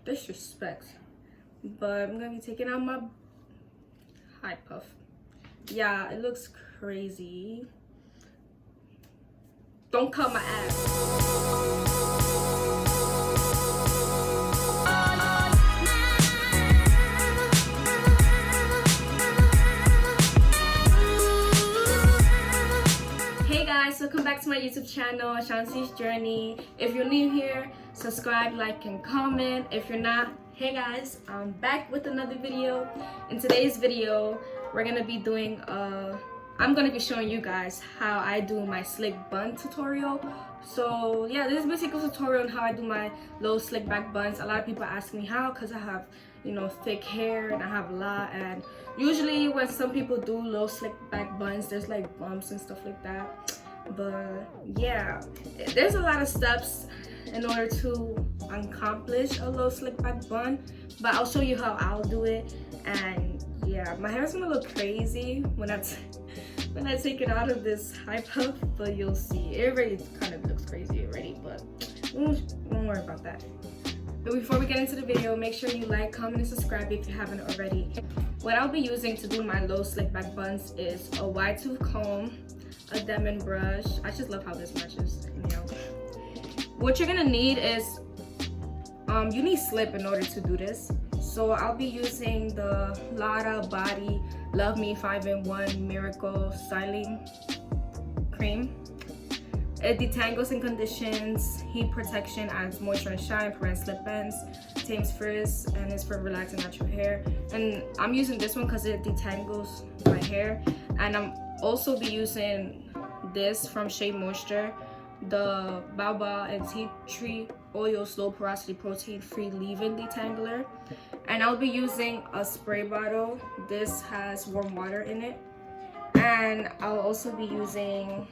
Disrespect. But I'm gonna be taking out my high puff. Yeah, it looks crazy. Don't cut my ass. Welcome back to my YouTube channel, Ashanty's Journey. If you're new here, subscribe, like, and comment. If you're not, hey guys, I'm back with another video. In today's video, we're gonna be doing I'm gonna be showing you guys how I do my slick bun tutorial. So yeah, this is basically a tutorial on how I do my low slick back buns. A lot of people ask me how, because I have, you know, thick hair and I have a lot, and usually when some people do low slick back buns, there's like bumps and stuff like that. But yeah, there's a lot of steps in order to accomplish a low slick back bun, but I'll show you how I'll do it. And yeah, my hair's gonna look crazy when I take it out of this high puff, but you'll see. It already kind of looks crazy already, but don't worry about that. But before we get into the video, make sure you like, comment, and subscribe if you haven't already. What I'll be using to do my low slick back buns is a wide tooth comb, a diamond brush. I just love how this matches, you know. What you're gonna need is you need slip in order to do this. So I'll be using the Lotta Body Love Me 5-in-1 Miracle Styling Cream. It detangles and conditions, heat protection, adds moisture and shine, prevents slip ends, tames frizz, and is for relaxing natural hair. And I'm using this one because it detangles my hair. And I'm also be using this from Shea Moisture, the Baobab and Tea Tree Oil Slow Porosity Protein Free Leave-In Detangler. And I'll be using a spray bottle. This has warm water in it. And I'll also be using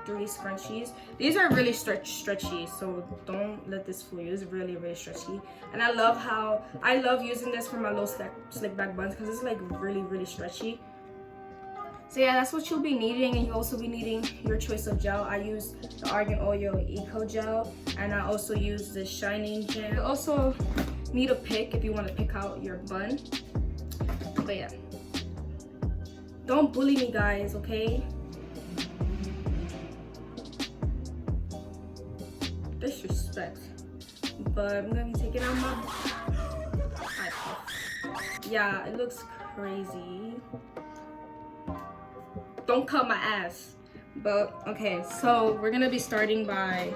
3 scrunchies. These are really stretchy, so don't let this fool you. It's really stretchy. And I love using this for my low slick back buns because it's like really stretchy. So yeah, that's what you'll be needing, and you'll also be needing your choice of gel. I use the Argan Oil Eco Gel, and I also use the Shining Gel. You also need a pick if you want to pick out your bun. But yeah, don't bully me, guys, okay? Disrespect. But I'm gonna be taking out my high puff. Yeah, it looks crazy. Don't cut my ass. But okay, so we're gonna be starting by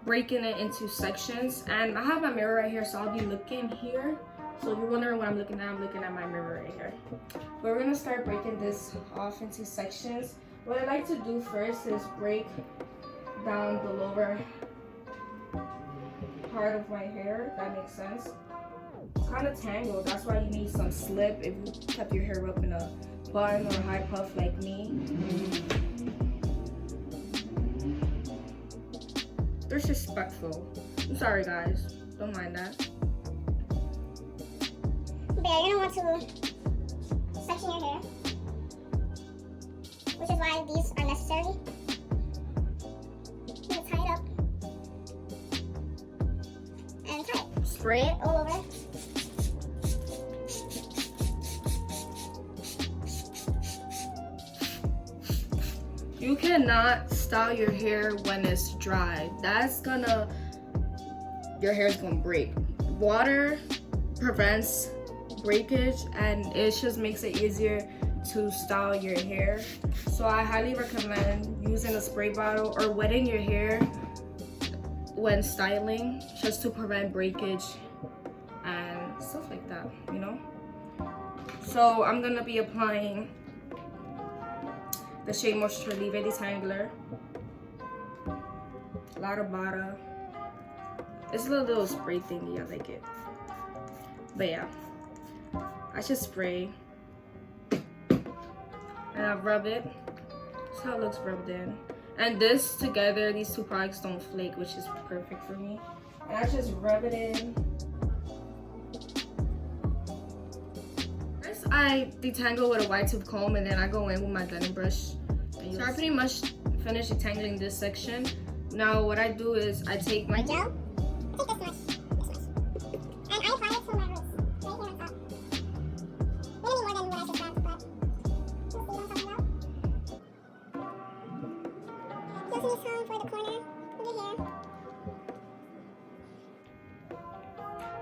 breaking it into sections. And I have my mirror right here, so I'll be looking here. So if you're wondering what I'm looking at my mirror right here. But we're gonna start breaking this off into sections. What I like to do first is break down the lower part of my hair, if that makes sense. It's kind of tangled, that's why you need some slip if you kept your hair up in a bun or high puff like me. Disrespectful. I'm sorry guys, don't mind that. But you're gonna want to section your hair, which is why these are necessary. You're gonna tie it up and tie it. Spray it all over. You cannot style your hair when it's dry. Your hair's gonna break. Water prevents breakage, and it just makes it easier to style your hair. So I highly recommend using a spray bottle or wetting your hair when styling, just to prevent breakage and stuff like that, you know. So I'm gonna be applying the Shea Moisture Leave-In Detangler, Lotta Body. It's a little spray thingy, I like it. But yeah, I just spray and I rub it. That's how it looks rubbed in. And this together, these two products don't flake, which is perfect for me. And I just rub it in. First, I detangle with a wide tooth comb, and then I go in with my diamond brush. So I pretty much finished detangling this section. Now what I do is I take my gel. Take this much. And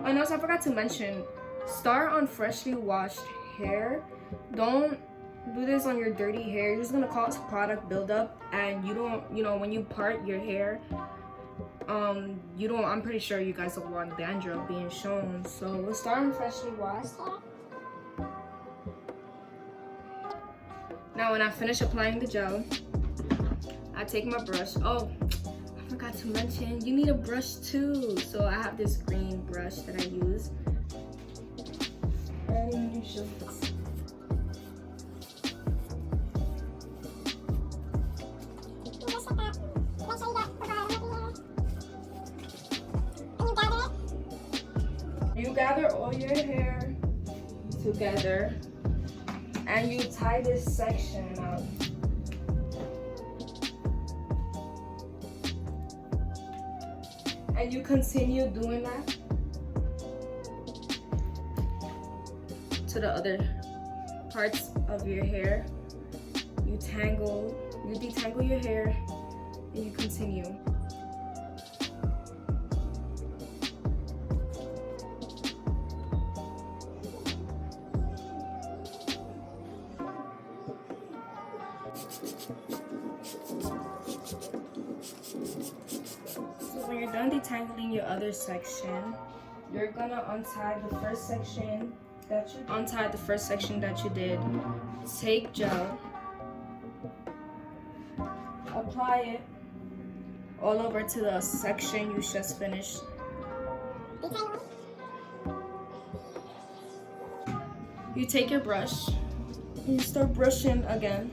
And also I forgot to mention, start on freshly washed hair. Don't do this on your dirty hair. You're just gonna cause product buildup, and you don't, you know, when you part your hair, you don't, I'm pretty sure you guys don't want dandruff being shown. So we'll start on freshly washed. Now when I finish applying the gel, I take my brush. Oh, I forgot to mention, you need a brush too. So I have this green brush that I use. I didn't even show this. You gather all your hair together and you tie this section up. And you continue doing that to the other parts of your hair. You detangle your hair, and you continue. When you're done detangling your other section, you're gonna untie the first section that you did. Take gel, apply it all over to the section you just finished. You take your brush and you start brushing again.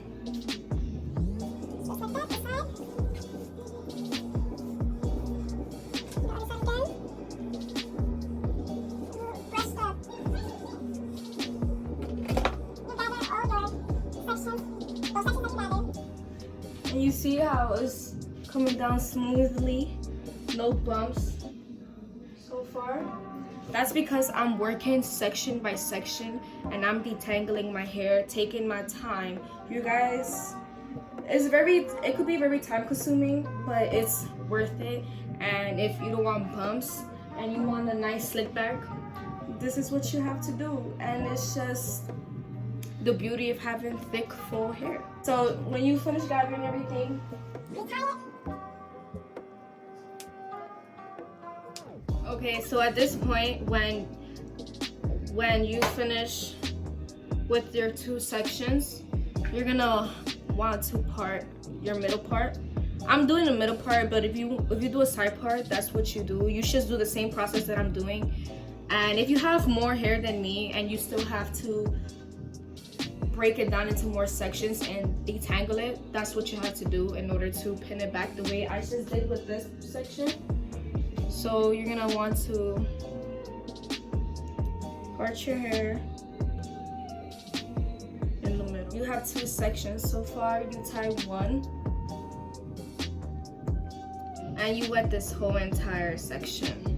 And you see how it's coming down smoothly, no bumps so far. That's because I'm working section by section and I'm detangling my hair, taking my time. You guys, it could be very time consuming, but it's worth it. And if you don't want bumps and you want a nice slick back, this is what you have to do. And it's just the beauty of having thick, full hair. So when you finish gathering everything, okay, so at this point, when you finish with your two sections, you're gonna want to part your middle part. I'm doing the middle part, but if you do a side part, that's what you do. You should do the same process that I'm doing. And if you have more hair than me and you still have to break it down into more sections and detangle it, that's what you have to do in order to pin it back the way I just did with this section. So you're gonna want to part your hair in the middle. You have two sections so far. You tie one and you wet this whole entire section.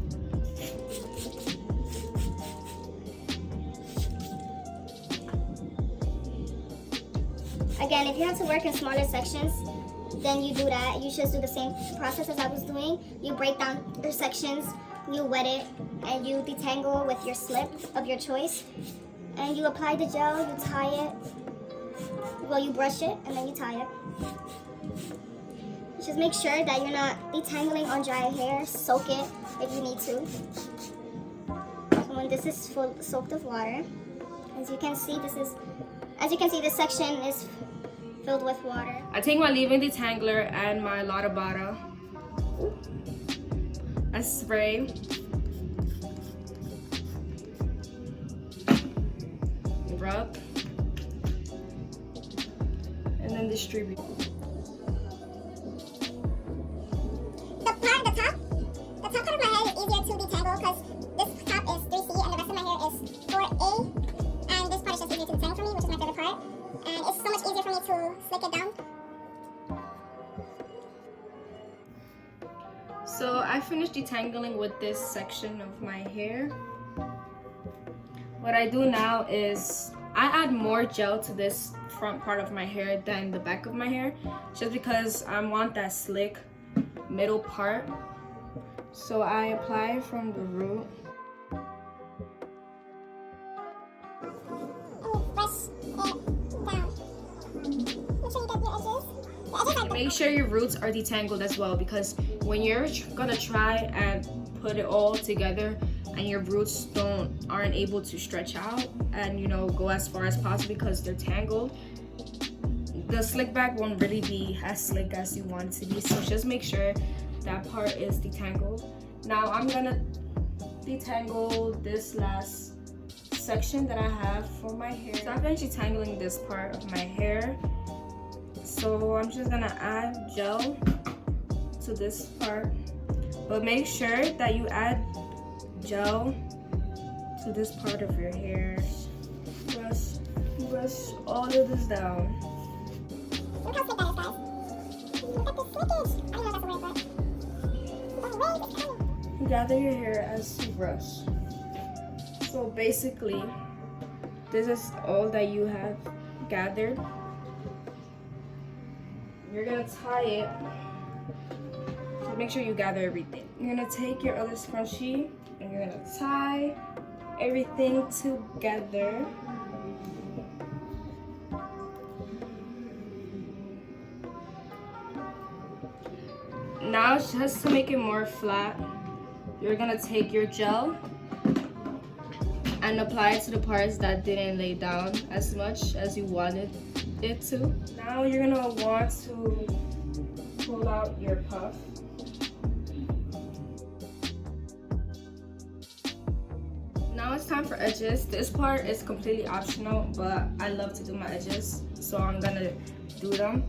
Again, if you have to work in smaller sections, then you do that. You just do the same process as I was doing. You break down the sections, you wet it, and you detangle with your slip of your choice. And you apply the gel, you tie it. Well, you brush it, and then you tie it. Just make sure that you're not detangling on dry hair. Soak it if you need to. So when this is full, soaked with water, as you can see, this section is filled with water. I take my leave-in detangler and my Lotta Bata. I spray. Rub. And then distribute. The top part of my hair is easier to detangle because this top is 3C and the rest of my hair is 4A. And this part is just easier to detangle for me, which is my favorite part. And it's so much easier for me to slick it down. So I finished detangling with this section of my hair. What I do now is I add more gel to this front part of my hair than the back of my hair, just because I want that slick middle part. So I apply from the root. Make sure your roots are detangled as well, because when you're gonna try and put it all together and your roots aren't able to stretch out and go as far as possible because they're tangled, the slick back won't really be as slick as you want it to be. So just make sure that part is detangled. Now I'm gonna detangle this last section that I have for my hair. So I'm finished detangling this part of my hair. So I'm just gonna add gel to this part, but make sure that you add gel to this part of your hair. Brush all of this down. Look how slick that is, guys. Look at the slickage. I don't know if that's the word, but the wave is coming. Gather your hair as you brush. So basically, this is all that you have gathered. You're gonna tie it. So make sure you gather everything. You're gonna take your other scrunchie and you're gonna tie everything together. Now, just to make it more flat, you're gonna take your gel and apply it to the parts that didn't lay down as much as you wanted it to. Now you're gonna want to pull out your puff. Now it's time for edges. This part is completely optional, but I love to do my edges, so I'm gonna do them.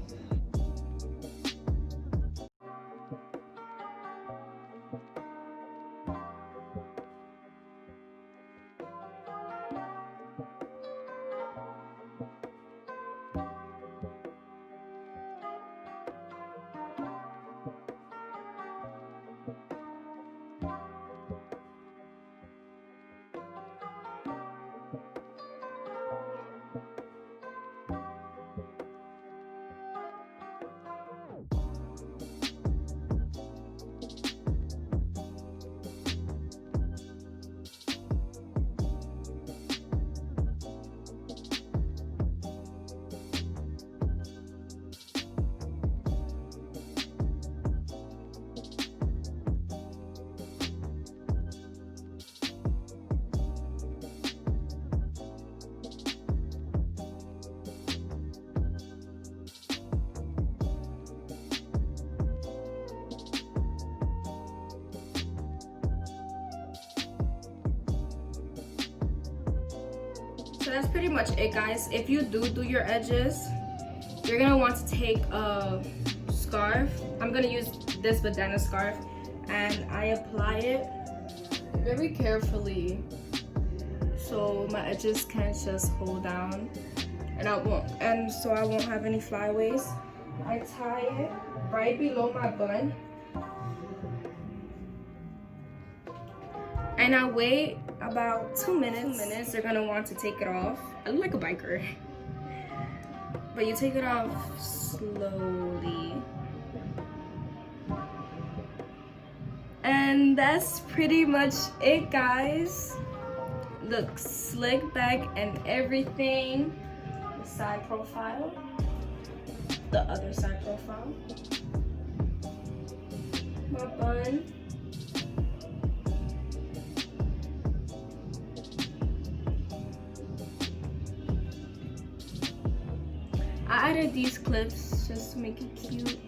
So that's pretty much it, guys. If you do your edges, you're gonna want to take a scarf. I'm gonna use this bandana scarf, and I apply it very carefully so my edges can't just hold down, and so I won't have any flyaways. I tie it right below my bun, and I wait about 2 minutes. You're gonna want to take it off. I look like a biker, but you take it off slowly. And that's pretty much it, guys. Look, slick back and everything. The side profile, the other side profile, my bun. I added these clips just to make it cute.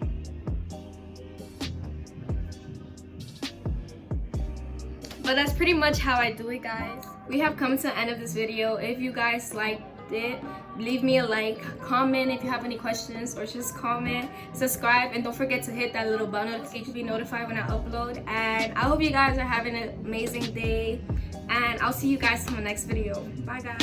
But that's pretty much how I do it, guys. We have come to the end of this video. If you guys liked it, leave me a like, comment if you have any questions, or just comment, subscribe, and don't forget to hit that little bell notification to be notified when I upload. And I hope you guys are having an amazing day, and I'll see you guys in my next video. Bye, guys.